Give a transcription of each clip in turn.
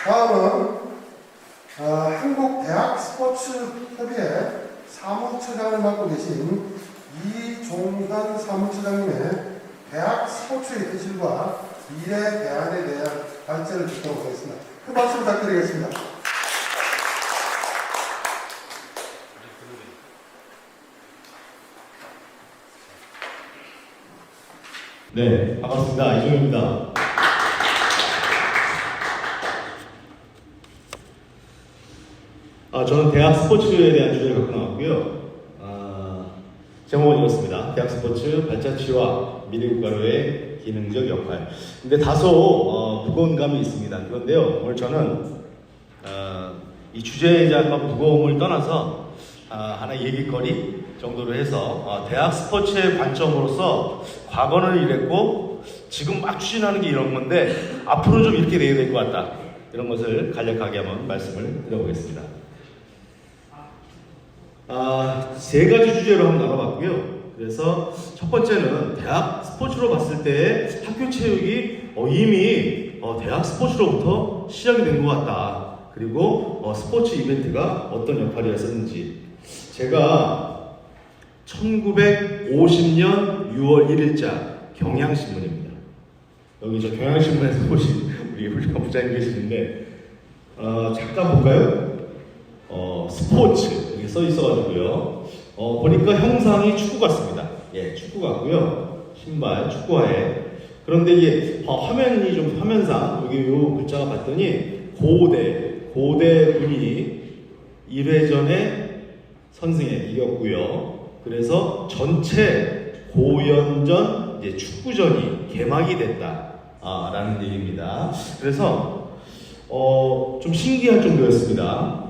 다음은 한국대학스포츠협의회 사무처장을 맡고 계신 이종현 사무처장님의 대학 스포츠의 기술과 미래 대안에 대한 발제를 듣도록 하겠습니다. 큰 박수 부탁드리겠습니다. 네, 반갑습니다. 이종현입니다. 저는 대학 스포츠에 대한 주제를 갖고 나왔고요. 제목은 이렇습니다. 대학 스포츠 발자취와 미래국가로의 기능적 역할. 근데 다소 무거운 감이 있습니다. 그런데요, 오늘 저는 이 주제이자 무거움을 떠나서 하나의 얘기거리 정도로 해서 대학 스포츠의 관점으로서 과거는 이랬고 지금 막 추진하는 게 이런 건데 앞으로 좀 이렇게 돼야 될 것 같다, 이런 것을 간략하게 한번 말씀을 드려보겠습니다. 세 가지 주제로 한번 나눠봤고요. 그래서 첫 번째는 대학 스포츠로 봤을 때 학교 체육이 이미 대학 스포츠로부터 시작이 된 것 같다. 그리고 스포츠 이벤트가 어떤 역할이었었는지. 제가 1950년 6월 1일자 경향신문입니다. 여기 저 경향신문에서 보신 우리 훌륭한 부장님 계시는데 잠깐 볼까요? 스포츠 여기 써 있어가지고요. 보니까 형상이 축구 같습니다. 예, 축구 같고요. 신발, 축구화에. 그런데 이게 화면이 좀 화면상 여기 요 글자가 봤더니 고대 분이 1회전에 선승에 이겼고요. 그래서 전체 고연전 이제 축구전이 개막이 됐다라는 얘기입니다. 그래서 좀 신기할 정도였습니다.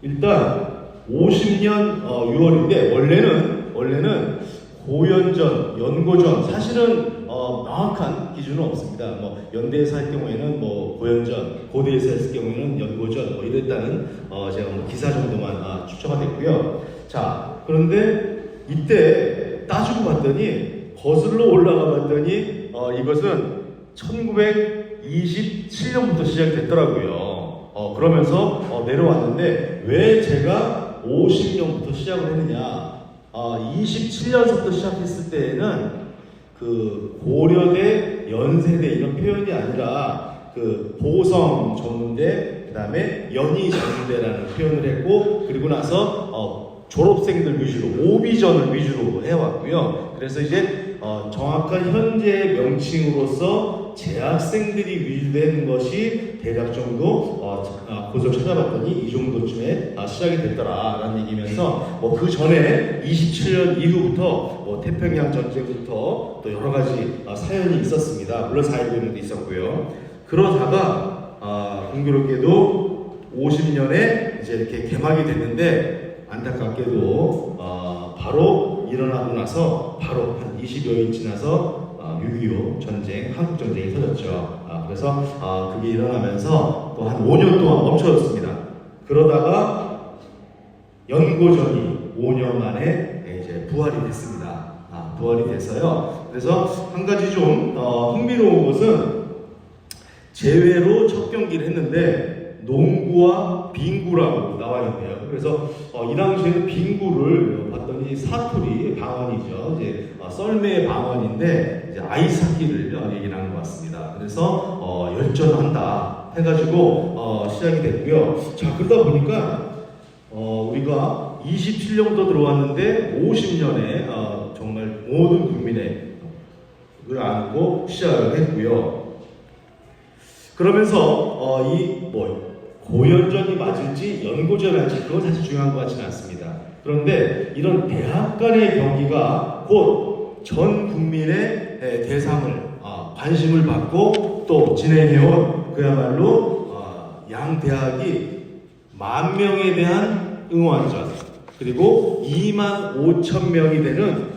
일단 50년 6월인데 원래는 고연전, 연고전, 사실은 명확한 기준은 없습니다. 연대에서 할 경우에는 고연전, 고대에서 했을 경우에는 연고전 이랬다는 제가 기사 정도만 추천가 됐고요. 자, 그런데 이때 따지고 봤더니 거슬러 올라가 봤더니 이것은 1927년부터 시작이 됐더라고요. 그러면서 내려왔는데 왜 제가 50년부터 시작을 했느냐? 27년부터 시작했을 때에는 그 고려대, 연세대 이런 표현이 아니라 그 보성 전문대, 그 다음에 연희 전문대라는 표현을 했고, 그리고 나서 졸업생들 위주로 오비전을 위주로 해왔고요. 그래서 이제 정확한 현재 명칭으로서 재학생들이 위주된 것이 대략 정도 고서 찾아봤더니 이 정도쯤에 시작이 됐더라라는 얘기면서 그 전에 27년 이후부터 태평양 전쟁부터 또 여러 가지 사연이 있었습니다. 물론 4.19도 있었고요. 그러다가 공교롭게도 50년에 이제 이렇게 개막이 됐는데 안타깝게도 바로 일어나고 나서 바로 한 20여일 지나서 6.25 전쟁, 한국 전쟁이 터졌죠. 그래서 그게 일어나면서 또 한 5년 동안 멈춰졌습니다. 그러다가 연고전이 5년 만에 이제 부활이 됐습니다. 부활이 돼서요. 그래서 한 가지 좀 흥미로운 것은 제외로 첫 경기를 했는데 농구와 빙구라고 나와 있네요. 그래서 이 당시에는 빙구를 봤더니 사투리 방언이죠. 이제 썰매의 방언인데 이제 아이스하키를 얘기하는 것 같습니다. 그래서 열전한다 해가지고 시작이 됐고요. 자, 그러다 보니까 우리가 27년부터 들어왔는데 50년에 정말 모든 국민의 을 안고 시작을 했고요. 그러면서 고연전이 맞을지 연고전이 맞을지 그건 사실 중요한 것 같지는 않습니다. 그런데 이런 대학 간의 경기가 곧 전 국민의 대상을 관심을 받고 또 진행해온 그야말로 양 대학이 10,000명에 대한 응원전, 그리고 25,000명이 되는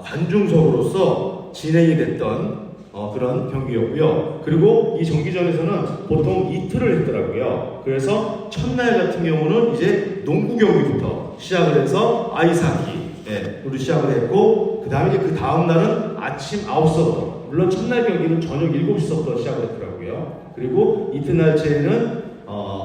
관중석으로서 진행이 됐던 그런 경기였고요. 그리고 이 정기전에서는 보통 이틀을 했더라고요. 그래서 첫날 같은 경우는 이제 농구 경기부터 시작을 해서 아이스하키로 시작을 했고, 그 다음에 이제 그 다음 날은 아침 9시부터, 물론 첫날 경기는 저녁 7시부터 시작을 했더라고요. 돼요. 그리고 이튿날째는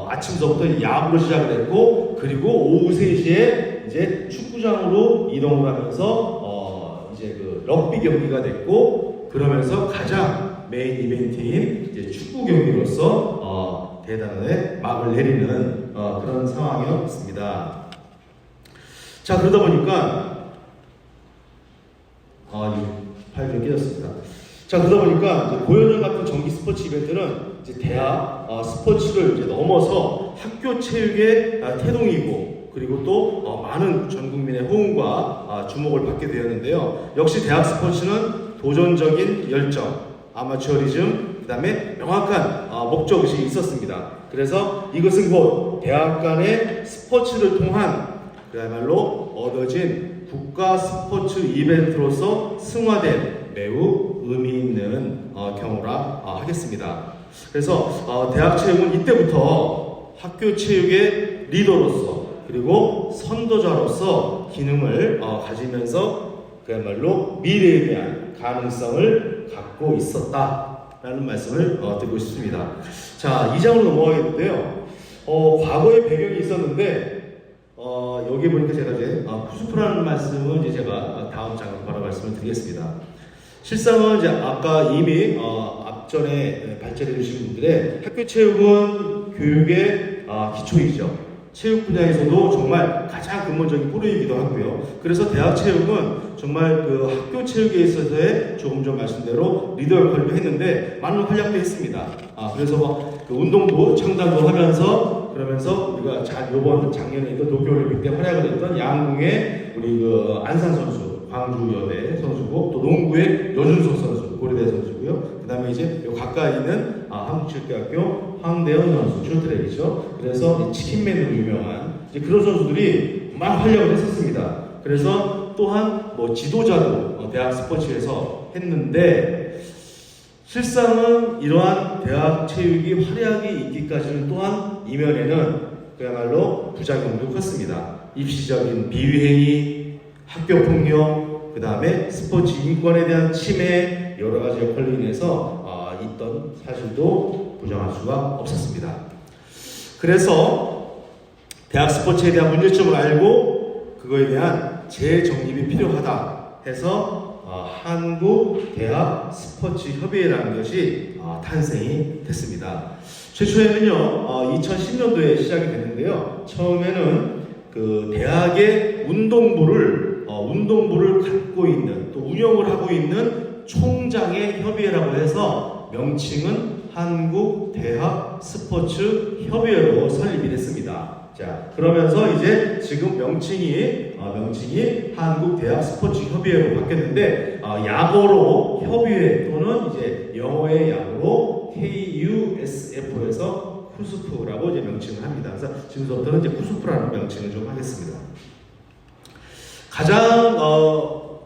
아침서부터 야구로 시작을 했고, 그리고 오후 3시에 이제 축구장으로 이동을 하면서 이제 그 럭비 경기가 됐고, 그러면서 가장 메인 이벤트인 이제 축구 경기로서 대단하게 막을 내리는 그런 상황이었습니다. 자, 그러다 보니까 이 파일이 깨졌습니다. 자, 그러다 보니까 이제 고연전 같은 정기 스포츠 이벤트는 이제 대학 스포츠를 이제 넘어서 학교 체육의 태동이고, 그리고 또 많은 전 국민의 호응과 주목을 받게 되었는데요. 역시 대학 스포츠는 도전적인 열정, 아마추어리즘, 그 다음에 명확한 목적의식이 있었습니다. 그래서 이것은 곧 대학 간의 스포츠를 통한 그야말로 얻어진 국가 스포츠 이벤트로서 승화된 매우 의미 있는 경우라 하겠습니다. 그래서 대학 체육은 이때부터 학교 체육의 리더로서, 그리고 선도자로서 기능을 가지면서 그야말로 미래에 대한 가능성을 갖고 있었다라는 말씀을 드리고 싶습니다. 자, 2장으로 넘어가겠는데요. 과거의 배경이 있었는데, 여기 보니까 제가 이제 푸스프라는 말씀은 이제 제가 다음 장으로 바로 말씀을 드리겠습니다. 실상은 이제 아까 이미 앞전에 발제해 주신 분들의 학교 체육은 교육의 기초이죠. 체육 분야에서도 정말 가장 근본적인 뿌리이기도 하고요. 그래서 대학 체육은 정말 그 학교 체육에 있어서의 조금 전 말씀대로 리더 역할도 했는데 많은 활약도 했습니다. 그래서 그 운동부 창단도 하면서, 그러면서 우리가 요번 작년에도 도쿄올림픽 때 활약을 했던 양궁의 우리 그 안산 선수, 광주여대 선수고, 또 농구의 여준석 선수, 고려대 선수고요. 그 다음에 이제 요 가까이 있는 한국체육대학교 황대현 선수, 쇼트트랙이죠. 그래서 치킨맨으로 유명한 이제 그런 선수들이 막 활약을 했었습니다. 그래서 또한 뭐 지도자도 대학 스포츠에서 했는데, 실상은 이러한 대학 체육이 활약이 있기까지는 또한 이면에는 그야말로 부작용도 컸습니다. 입시적인 비위행위, 학교 폭력, 그 다음에 스포츠 인권에 대한 침해, 여러 가지 역할로 인해서 있던 사실도 부정할 수가 없었습니다. 그래서 대학 스포츠에 대한 문제점을 알고 그거에 대한 재정립이 필요하다 해서 한국 대학 스포츠 협의회라는 것이 탄생이 됐습니다. 최초에는요 2010년도에 시작이 됐는데요. 처음에는 그 대학의 운동부를 갖고 있는, 또 운영을 하고 있는 총장의 협의회라고 해서 명칭은 한국 대학 스포츠 협의회로 설립이 됐습니다. 자, 그러면서 이제 지금 명칭이 한국 대학 스포츠 협의회로 바뀌었는데, 약어로 협의회 또는 이제 영어의 약어로 KUSF에서 쿠스프라고 이제 명칭을 합니다. 그래서 지금부터는 이제 쿠스프라는 명칭을 좀 하겠습니다. 가장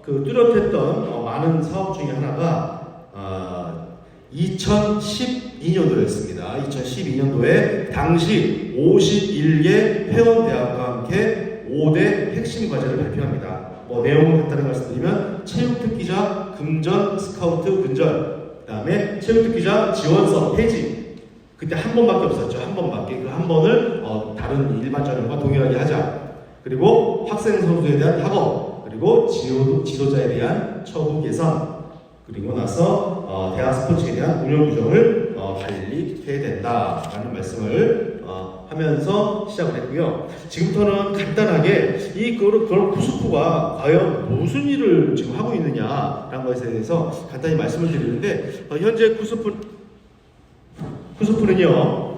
그 뚜렷했던 많은 사업 중에 하나가 2012년도였습니다. 2012년도에 당시 51개 회원대학과 함께 5대 핵심 과제를 발표합니다. 내용을 간단히 말씀드리면 체육특기자 금전 스카우트 근절, 그 다음에 체육특기자 지원서 폐지. 그때 한 번밖에 없었죠. 한 번밖에. 그 한 번을 다른 일반 전형과 동일하게 하자. 그리고 학생 선수에 대한 학업, 그리고 지도자에 대한 처우 개선, 그리고 나서 대학 스포츠에 대한 운영 규정을 관리해야 된다라는 말씀을 하면서 시작을 했고요. 지금부터는 간단하게 그런 쿠스프가 과연 무슨 일을 지금 하고 있느냐라는 것에 대해서 간단히 말씀을 드리는데, 현재 쿠스프는요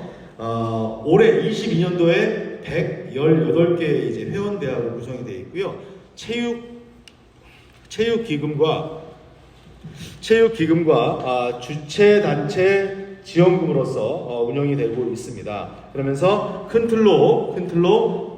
올해 22년도에 118개 이제 회원대학으로 구성이 되어 있고요. 체육기금과 주체단체 지원금으로서 운영이 되고 있습니다. 그러면서 큰 틀로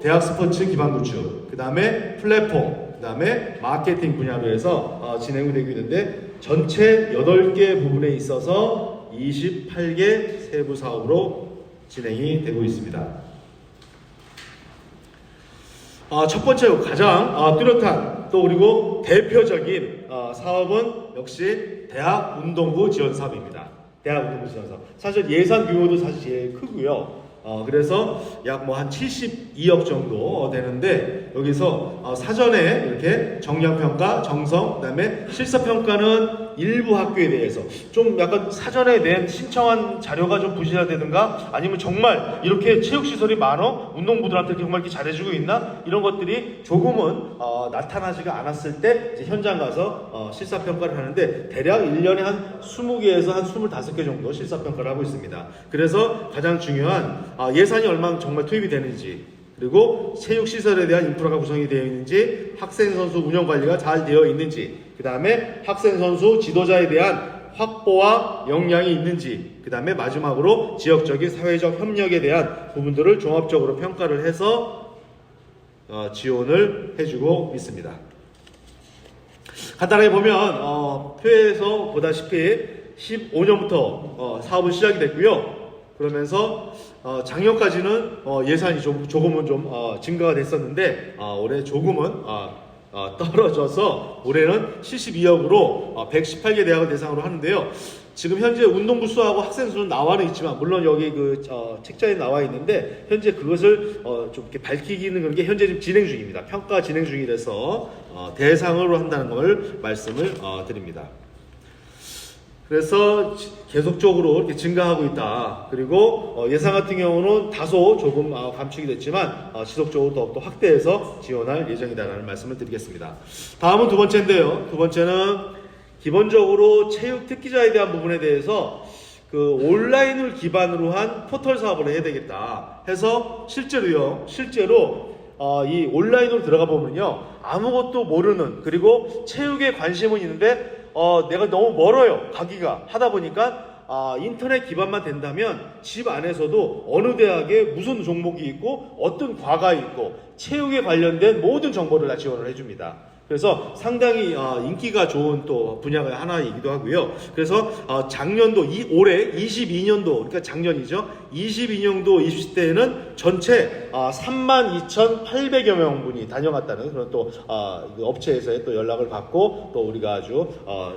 대학 스포츠 기반 구축, 그 다음에 플랫폼, 그 다음에 마케팅 분야로 해서 진행이 되고 있는데, 전체 8개 부분에 있어서 28개 세부 사업으로 진행이 되고 있습니다. 첫 번째 가장 뚜렷한 또 그리고 대표적인 사업은 역시 대학 운동부 지원 사업입니다. 대학 운동부 지원사업. 사실 예산 규모도 사실 제일 크고요. 그래서 약 뭐 한 72억 정도 되는데 여기서 사전에 이렇게 정량평가, 정성, 그다음에 실사평가는 일부 학교에 대해서 좀 약간 사전에 낸 신청한 자료가 좀 부실하다든가 아니면 정말 이렇게 체육시설이 많어? 운동부들한테 정말 이렇게 잘해주고 있나? 이런 것들이 조금은 나타나지가 않았을 때 이제 현장 가서 실사평가를 하는데 대략 1년에 한 20개에서 한 25개 정도 실사평가를 하고 있습니다. 그래서 가장 중요한 예산이 얼마나 정말 투입이 되는지 그리고 체육시설에 대한 인프라가 구성이 되어 있는지 학생 선수 운영 관리가 잘 되어 있는지 그 다음에 학생 선수 지도자에 대한 확보와 역량이 있는지 그 다음에 마지막으로 지역적인 사회적 협력에 대한 부분들을 종합적으로 평가를 해서 지원을 해주고 있습니다. 간단하게 보면 표에서 보다시피 15년부터 사업은 시작이 됐고요. 그러면서 작년까지는 예산이 조금은 좀 증가가 됐었는데 올해 조금은 떨어져서 올해는 72억으로 118개 대학을 대상으로 하는데요. 지금 현재 운동부 수하고 학생 수는 나와는 있지만 물론 여기 그 책자에 나와 있는데 현재 그것을 좀 이렇게 밝히기는 그런 게 현재 지금 진행 중입니다. 평가 진행 중이라서 대상으로 한다는 걸 말씀을 드립니다. 그래서 계속적으로 이렇게 증가하고 있다. 그리고 예산 같은 경우는 다소 조금 감축이 됐지만 지속적으로 더욱더 확대해서 지원할 예정이다라는 말씀을 드리겠습니다. 다음은 두 번째인데요. 두 번째는 기본적으로 체육 특기자에 대한 부분에 대해서 그 온라인을 기반으로 한 포털 사업을 해야 되겠다 해서 실제로 이 온라인으로 들어가 보면요 아무것도 모르는 그리고 체육에 관심은 있는데 내가 너무 멀어요 가기가 하다 보니까 인터넷 기반만 된다면 집 안에서도 어느 대학에 무슨 종목이 있고 어떤 과가 있고 체육에 관련된 모든 정보를 다 지원을 해줍니다. 그래서 상당히 인기가 좋은 또 분야가 하나이기도 하고요. 그래서 작년도 올해 22년도 그러니까 작년이죠. 22년도 20대에는 전체 32,800여 명분이 다녀갔다는 그런 또 업체에서의 또 연락을 받고 또 우리가 아주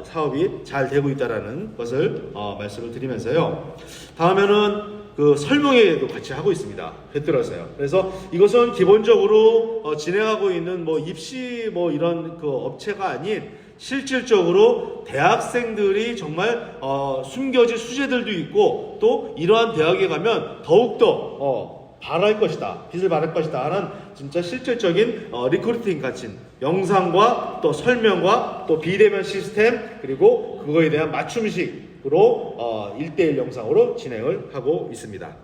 사업이 잘 되고 있다라는 것을 말씀을 드리면서요. 다음에는 그 설명회도 같이 하고 있습니다. 곁들여서요. 그래서 이것은 기본적으로 진행하고 있는 뭐 입시 뭐 이런 그 업체가 아닌 실질적으로 대학생들이 정말 숨겨진 수재들도 있고 또 이러한 대학에 가면 더욱더 바랄 것이다. 빛을 발할 것이다 하는 진짜 실질적인 리크루팅 같은 영상과 또 설명과 또 비대면 시스템 그리고 그거에 대한 맞춤식 으로 1대1 영상으로 진행을 하고 있습니다.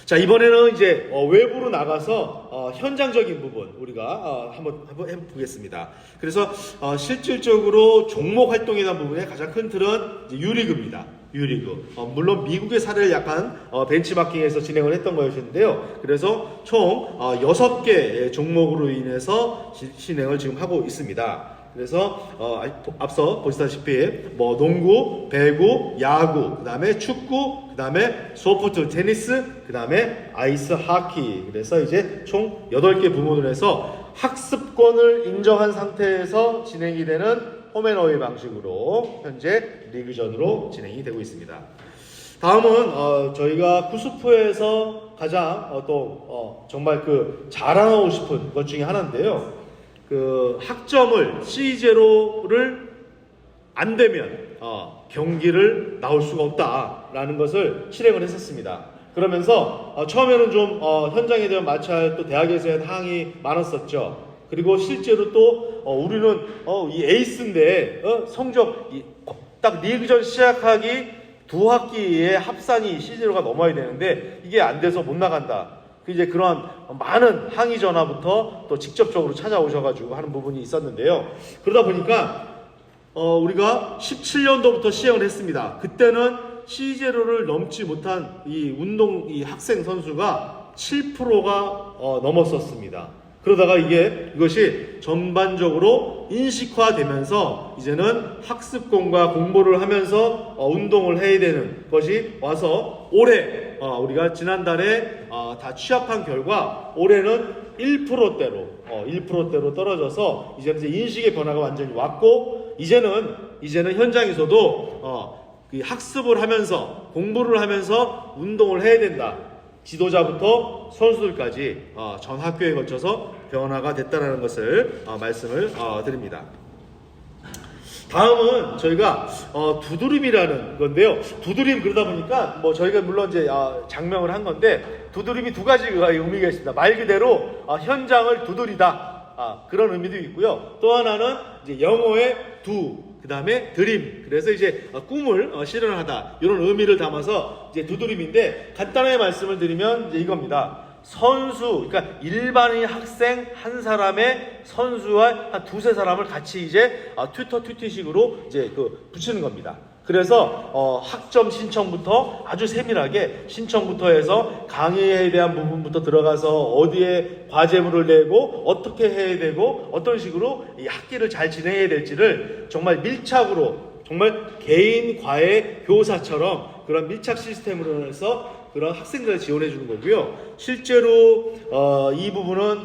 자, 이번에는 이제 외부로 나가서 현장적인 부분 우리가 한번 해보겠습니다. 그래서 실질적으로 종목 활동에 대한 부분의 가장 큰 틀은 이제 유리그입니다. 유리그. 물론 미국의 사례를 약간 벤치마킹해서 진행을 했던 거였는데요. 그래서 총 6개 종목으로 인해서 진행을 지금 하고 있습니다. 그래서 앞서 보시다시피 뭐 농구, 배구, 야구, 그 다음에 축구, 그 다음에 소프트, 테니스, 그 다음에 아이스 하키. 그래서 이제 총 8개 부문을 해서 학습권을 인정한 상태에서 진행이 되는 홈앤어웨이 방식으로 현재 리그전으로 진행이 되고 있습니다. 다음은 저희가 구스프에서 가장 정말 그 자랑하고 싶은 것 중에 하나인데요. 그 학점을 C0를 안 되면 경기를 나올 수가 없다라는 것을 실행을 했었습니다. 그러면서 처음에는 좀 현장에 대한 마찰 또 대학에서의 항의 많았었죠. 그리고 실제로 또 우리는 이 에이스인데 성적 딱 리그전 시작하기 두 학기의 합산이 C0가 넘어야 되는데 이게 안 돼서 못 나간다. 이제 그런 많은 항의 전화부터 또 직접적으로 찾아오셔가지고 하는 부분이 있었는데요. 그러다 보니까 우리가 17년도부터 시행을 했습니다. 그때는 C0를 넘지 못한 이 학생 선수가 7%가 넘었었습니다. 그러다가 이것이 전반적으로 인식화되면서 이제는 학습권과 공부를 하면서 운동을 해야 되는 것이 와서 올해 우리가 지난달에 다 취합한 결과 올해는 1%대로 떨어져서 이제 인식의 변화가 완전히 왔고 이제는 현장에서도 이 학습을 하면서 공부를 하면서 운동을 해야 된다. 지도자부터 선수들까지 전 학교에 거쳐서 변화가 됐다는 것을 말씀을 드립니다. 다음은 저희가 두드림이라는 건데요. 두드림 그러다 보니까 뭐 저희가 물론 이제 장명을 한 건데 두드림이 두 가지가 의미가 있습니다. 말 그대로 현장을 두드리다 그런 의미도 있고요. 또 하나는 이제 영어의 그 다음에 드림. 그래서 이제 꿈을 실현하다 이런 의미를 담아서 이제 두드림인데 간단하게 말씀을 드리면 이제 이겁니다. 선수, 그러니까 일반인 학생 한 사람의 선수와 한 두세 사람을 같이 이제 튜티식으로 이제 붙이는 겁니다. 그래서 학점 신청부터 아주 세밀하게 신청부터 해서 강의에 대한 부분부터 들어가서 어디에 과제물을 내고 어떻게 해야 되고 어떤 식으로 이 학기를 잘 진행해야 될지를 정말 밀착으로 정말 개인 과외 교사처럼 그런 밀착 시스템으로 해서 그런 학생들을 지원해 주는 거고요. 실제로 이 부분은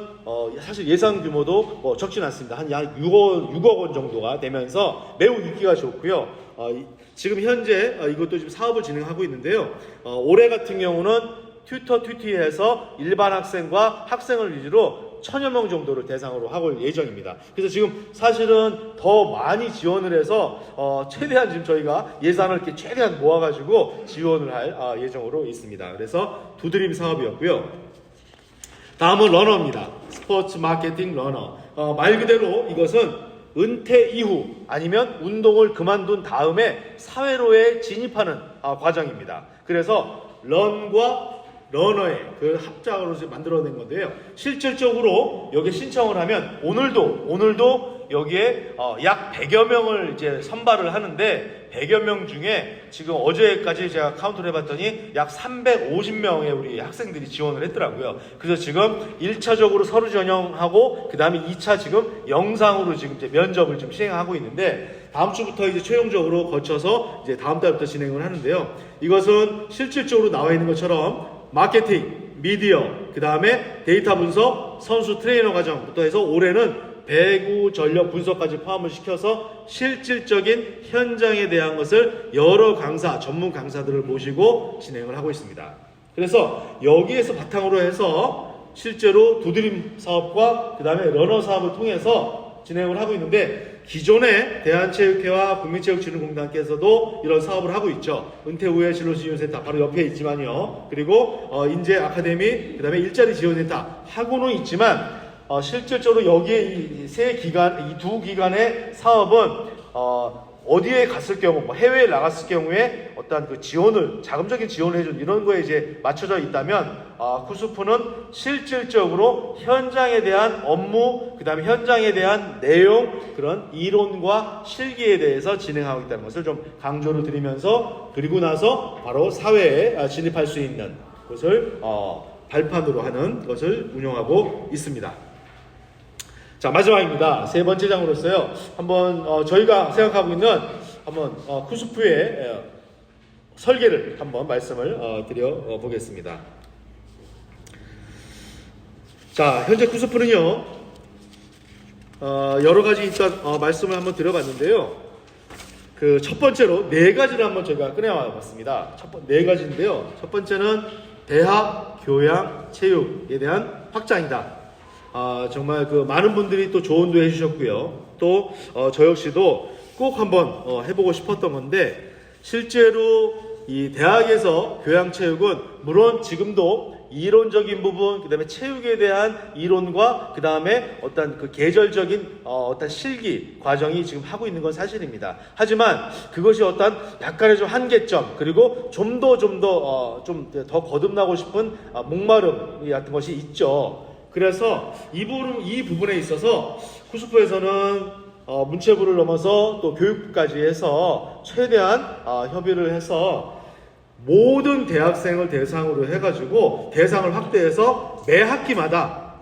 사실 예산 규모도 적진 않습니다. 한 약 6억 원 정도가 되면서 매우 인기가 좋고요. 지금 현재 이것도 지금 사업을 진행하고 있는데요. 올해 같은 경우는 튜티에서 일반 학생과 학생을 위주로 1000여 명 정도를 대상으로 하고 예정입니다. 그래서 지금 사실은 더 많이 지원을 해서 최대한 지금 저희가 예산을 이렇게 최대한 모아가지고 지원을 할 예정으로 있습니다. 그래서 두드림 사업이었고요. 다음은 러너입니다. 스포츠 마케팅 러너. 말 그대로 이것은 은퇴 이후 아니면 운동을 그만둔 다음에 사회로에 진입하는 과정입니다. 그래서 런과 러너의 그 합작으로 만들어낸 건데요. 실질적으로 여기에 신청을 하면 오늘도 여기에 약 100여 명을 이제 선발을 하는데 100여 명 중에 지금 어제까지 제가 카운트를 해봤더니 약 350명의 우리 학생들이 지원을 했더라고요. 그래서 지금 1차적으로 서류 전형하고 그 다음에 2차 지금 영상으로 지금 이제 면접을 지금 시행하고 있는데 다음 주부터 이제 최종적으로 거쳐서 이제 다음 달부터 진행을 하는데요. 이것은 실질적으로 나와 있는 것처럼 마케팅, 미디어, 그 다음에 데이터 분석, 선수 트레이너 과정부터 해서 올해는 배구 전력 분석까지 포함을 시켜서 실질적인 현장에 대한 것을 여러 강사, 전문 강사들을 모시고 진행을 하고 있습니다. 그래서 여기에서 바탕으로 해서 실제로 두드림 사업과 그 다음에 러너 사업을 통해서 진행을 하고 있는데 기존의 대한체육회와 국민체육진흥공단께서도 이런 사업을 하고 있죠. 은퇴 후에 진로지원센터 바로 옆에 있지만요. 그리고 인재 아카데미, 그 다음에 일자리 지원센터 하고는 있지만 실질적으로 여기에 이 두 기관의 사업은 어디에 갔을 경우, 뭐 해외에 나갔을 경우에 어떤 그 지원을, 자금적인 지원을 해준 이런 거에 이제 맞춰져 있다면, 쿠스프는 실질적으로 현장에 대한 업무, 그 다음에 현장에 대한 내용, 그런 이론과 실기에 대해서 진행하고 있다는 것을 좀 강조를 드리면서, 그리고 나서 바로 사회에 진입할 수 있는 것을, 발판으로 하는 것을 운영하고 있습니다. 자, 마지막입니다. 세 번째 장으로서요. 한번 저희가 생각하고 있는 한번 쿠스프의 설계를 한번 말씀을 드려 보겠습니다. 자, 현재 쿠스프는요. 여러 가지 일단 말씀을 한번 드려봤는데요. 그 첫 번째로 네 가지를 한번 저희가 꺼내와 봤습니다. 네 가지인데요. 첫 번째는 대학, 교양, 체육에 대한 확장이다. 정말 그 많은 분들이 또 조언도 해주셨고요. 또 저 역시도 꼭 한번 해보고 싶었던 건데 실제로 이 대학에서 교양체육은 물론 지금도 이론적인 부분, 그 다음에 체육에 대한 이론과 그 다음에 어떤 그 계절적인 어떤 실기 과정이 지금 하고 있는 건 사실입니다. 하지만 그것이 어떤 약간의 좀 한계점, 그리고 좀 더 거듭나고 싶은 목마름 같은 것이 있죠. 그래서 이 부분에 있어서 쿠스프에서는 문체부를 넘어서 또 교육부까지 해서 최대한 협의를 해서 모든 대학생을 대상으로 해가지고 대상을 확대해서 매 학기마다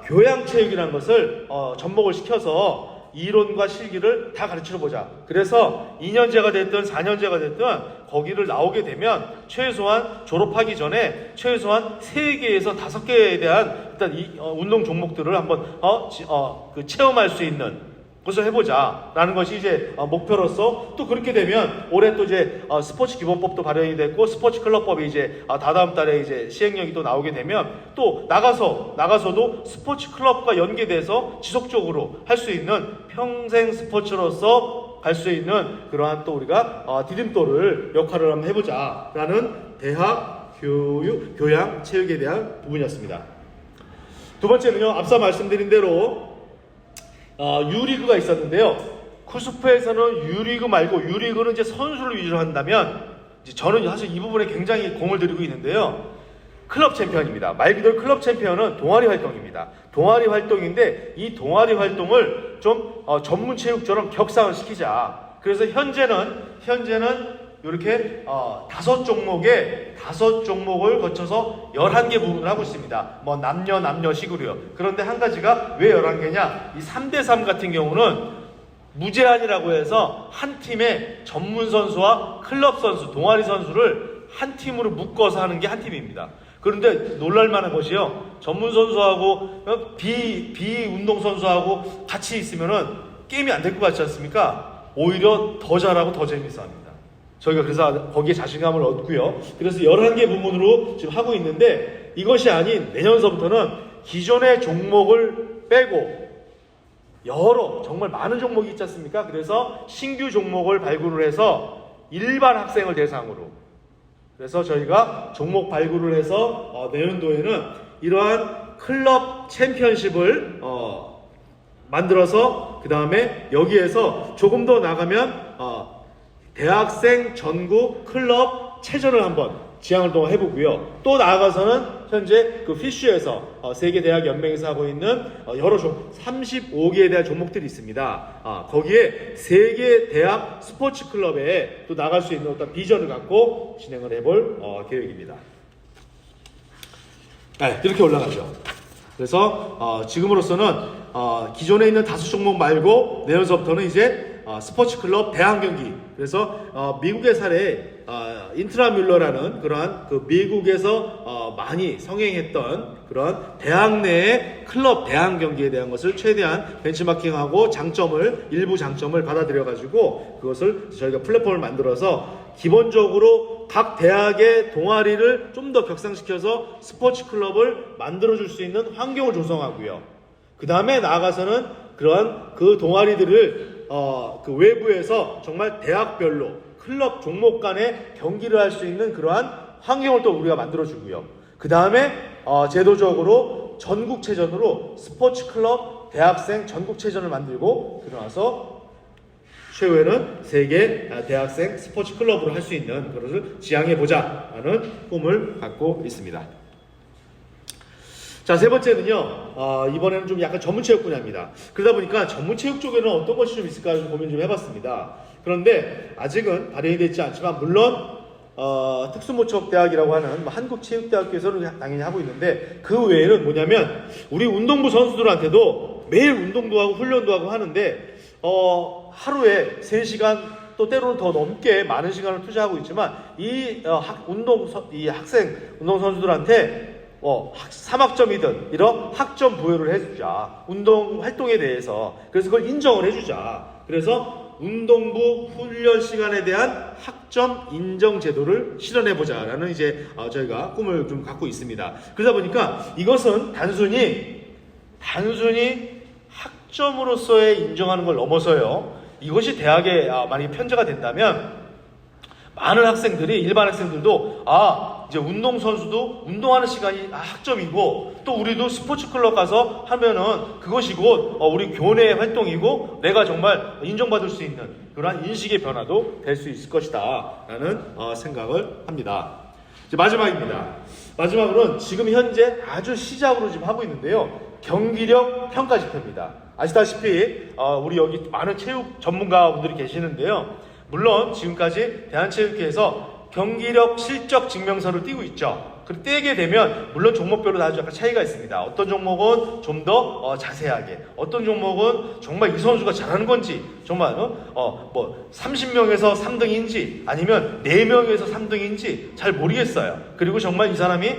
교양체육이라는 것을 접목을 시켜서 이론과 실기를 다 가르쳐보자. 그래서 2년제가 됐든 4년제가 됐든 거기를 나오게 되면 최소한 졸업하기 전에 최소한 3개에서 5개에 대한 일단 이 운동 종목들을 한번 체험할 수 있는 그것을 해보자라는 것이 이제 목표로서, 또 그렇게 되면 올해 또 이제 스포츠 기본법도 발의이 됐고 스포츠 클럽법이 이제 다다음 달에 이제 시행령이 또 나오게 되면 또 나가서도 스포츠 클럽과 연계돼서 지속적으로 할 수 있는 평생 스포츠로서 갈 수 있는 그러한 또 우리가 디딤돌을 역할을 한번 해보자라는 대학 교양 체육에 대한 부분이었습니다. 두 번째는요, 앞서 말씀드린 대로 U리그가 있었는데요. 쿠스프에서는 U리그 말고, U리그는 이제 선수를 위주로 한다면, 이제 저는 사실 이 부분에 굉장히 공을 들이고 있는데요. 클럽 챔피언입니다. 말 그대로 클럽 챔피언은 동아리 활동입니다. 동아리 활동인데 이 동아리 활동을 좀 전문 체육처럼 격상을 시키자. 그래서 현재는 이렇게 5종목을 거쳐서 11개 부분을 하고 있습니다. 뭐 남녀식으로요. 그런데 한 가지가 왜 11개냐? 이 3대3 같은 경우는 무제한이라고 해서 한 팀에 전문 선수와 클럽 선수, 동아리 선수를 한 팀으로 묶어서 하는 게 한 팀입니다. 그런데 놀랄만한 것이요, 전문 선수하고 비운동 선수하고 같이 있으면은 게임이 안 될 것 같지 않습니까? 오히려 더 잘하고 더 재밌어 합니다. 저희가 그래서 거기에 자신감을 얻고요. 그래서 11개 부문으로 지금 하고 있는데, 이것이 아닌 내년서부터는 기존의 종목을 빼고 정말 많은 종목이 있지 않습니까? 그래서 신규 종목을 발굴을 해서 일반 학생을 대상으로, 그래서 저희가 종목 발굴을 해서 내년도에는 이러한 클럽 챔피언십을 만들어서, 그 다음에 여기에서 조금 더 나가면 대학생 전국 클럽 체전을 한번 지향을 또 해보고요. 또 나아가서는 현재 그 피쉬에서 세계 대학 연맹에서 하고 있는 여러 35개에 대한 종목들이 있습니다. 거기에 세계 대학 스포츠 클럽에 또 나갈 수 있는 어떤 비전을 갖고 진행을 해볼 계획입니다. 네, 이렇게 올라가죠. 그래서 지금으로서는 기존에 있는 5종목 말고 내년서부터는 이제 스포츠 클럽 대학 경기, 그래서 미국의 사례 인트라뮬러라는 그러한 그 미국에서 많이 성행했던 그런 대학 내의 클럽 대학 경기에 대한 것을 최대한 벤치마킹하고 일부 장점을 받아들여 가지고 그것을 저희가 플랫폼을 만들어서 기본적으로 각 대학의 동아리를 좀 더 격상시켜서 스포츠 클럽을 만들어줄 수 있는 환경을 조성하고요. 그 다음에 나아가서는 그러한 그 동아리들을 그 외부에서 정말 대학별로 클럽 종목 간의 경기를 할 수 있는 그러한 환경을 또 우리가 만들어주고요. 그 다음에 제도적으로 전국체전으로 스포츠 클럽 대학생 전국체전을 만들고, 그러나서 최후에는 세계 대학생 스포츠 클럽으로 할 수 있는 그것을 지향해보자라는 꿈을 갖고 있습니다. 자, 세 번째는요, 이번에는 좀 약간 전문체육 분야입니다. 그러다 보니까 전문체육 쪽에는 어떤 것이 좀 있을까 좀 고민 좀 해봤습니다. 그런데 아직은 발행이 되지 않지만, 물론 특수모적대학이라고 하는 한국체육대학교에서는 당연히 하고 있는데, 그 외에는 뭐냐면 우리 운동부 선수들한테도 매일 운동도 하고 훈련도 하고 하는데, 하루에 3시간 또 때로는 더 넘게 많은 시간을 투자하고 있지만, 이 학생 운동 선수들한테 3학점이든 이런 학점 부여를 해주자. 운동 활동에 대해서. 그래서 그걸 인정을 해주자. 그래서 운동부 훈련 시간에 대한 학점 인정 제도를 실현해보자라는 이제 저희가 꿈을 좀 갖고 있습니다. 그러다 보니까 이것은 단순히 학점으로서의 인정하는 걸 넘어서요, 이것이 대학에 만약에 편제가 된다면 많은 학생들이, 일반 학생들도 이제 운동선수도 운동하는 시간이 학점이고, 또 우리도 스포츠 클럽 가서 하면은 그것이 곧 우리 교내 활동이고 내가 정말 인정받을 수 있는 그러한 인식의 변화도 될 수 있을 것이다 라는 생각을 합니다. 이제 마지막입니다. 마지막으로는 지금 현재 아주 시작으로 지금 하고 있는데요, 경기력 평가 지표입니다. 아시다시피 우리 여기 많은 체육 전문가분들이 계시는데요, 물론 지금까지 대한체육회에서 경기력 실적 증명서를 띄고 있죠. 그 떼게 되면 물론 종목별로 아주 약간 차이가 있습니다. 어떤 종목은 좀 더 자세하게, 어떤 종목은 정말 이 선수가 잘하는 건지, 정말 30명에서 3등인지 아니면 4명에서 3등인지 잘 모르겠어요. 그리고 정말 이 사람이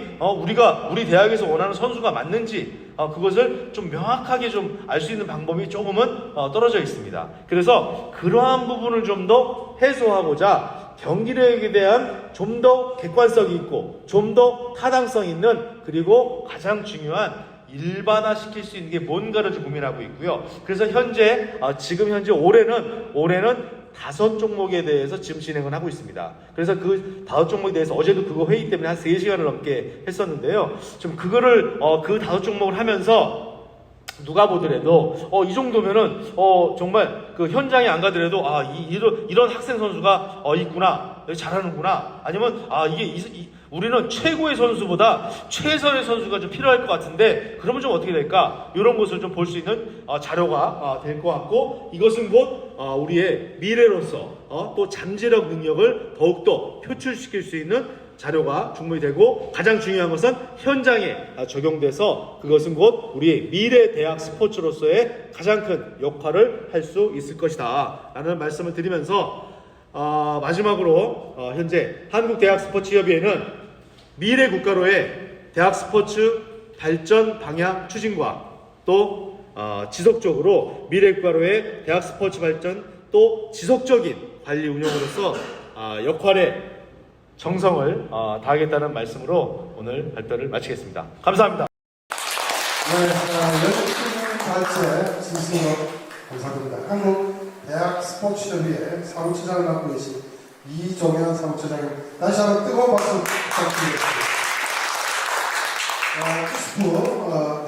우리 대학에서 원하는 선수가 맞는지 그것을 좀 명확하게 좀 알 수 있는 방법이 조금은 떨어져 있습니다. 그래서 그러한 부분을 좀 더 해소하고자 경기력에 대한 좀 더 객관성이 있고 좀 더 타당성 있는, 그리고 가장 중요한 일반화시킬 수 있는 게 뭔가를 좀 고민하고 있고요. 그래서 지금 현재 올해는 5종목에 대해서 지금 진행을 하고 있습니다. 그래서 그 5종목에 대해서 어제도 그거 회의 때문에 한 3시간을 넘게 했었는데요. 좀 그거를 그 5종목을 하면서 누가 보더라도 이 정도면은 정말 그 현장에 안 가더라도 이런 학생 선수가 있구나, 잘하는구나, 아니면 우리는 최고의 선수보다 최선의 선수가 좀 필요할 것 같은데 그러면 좀 어떻게 될까, 이런 것을 좀 볼 수 있는 자료가 될 것 같고, 이것은 곧 우리의 미래로서 또 잠재력 능력을 더욱더 표출시킬 수 있는 자료가 충분히 되고, 가장 중요한 것은 현장에 적용돼서 그것은 곧 우리 미래 대학 스포츠로서의 가장 큰 역할을 할 수 있을 것이다 라는 말씀을 드리면서, 마지막으로 현재 한국대학스포츠협의회는 미래 국가로의 대학 스포츠 발전 방향 추진과 또 지속적으로 미래 국가로의 대학 스포츠 발전 또 지속적인 관리 운영으로서 역할에 정성을 다하겠다는 말씀으로 오늘 발표를 마치겠습니다. 감사합니다. 네, 연습 발제 진심으로 감사드립니다. 한국 대학 스포츠협의회 사무처장을 맡고 계신 이종현 사무처장님, 다시 한번 뜨거운 박수 부탁드리겠습니다.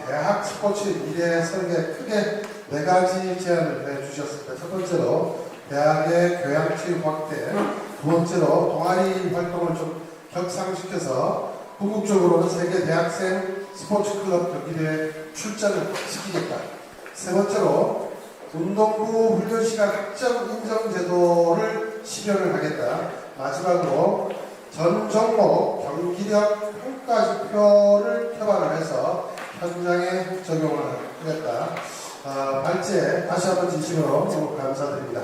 대학 스포츠 미래 설계 크게 4가지 제안을 해주셨습니다. 첫 번째로 대학의 교양체육 확대, 두 번째로 동아리 활동을 좀 격상시켜서 궁극적으로는 세계 대학생 스포츠 클럽 경기대회 출전을 시키겠다. 세 번째로 운동부 훈련시간 학점 인정 제도를 실현을 하겠다. 마지막으로 전 종목 경기력 평가지표를 개발을 해서 현장에 적용을 하겠다. 발제 다시 한번 진심으로 감사드립니다.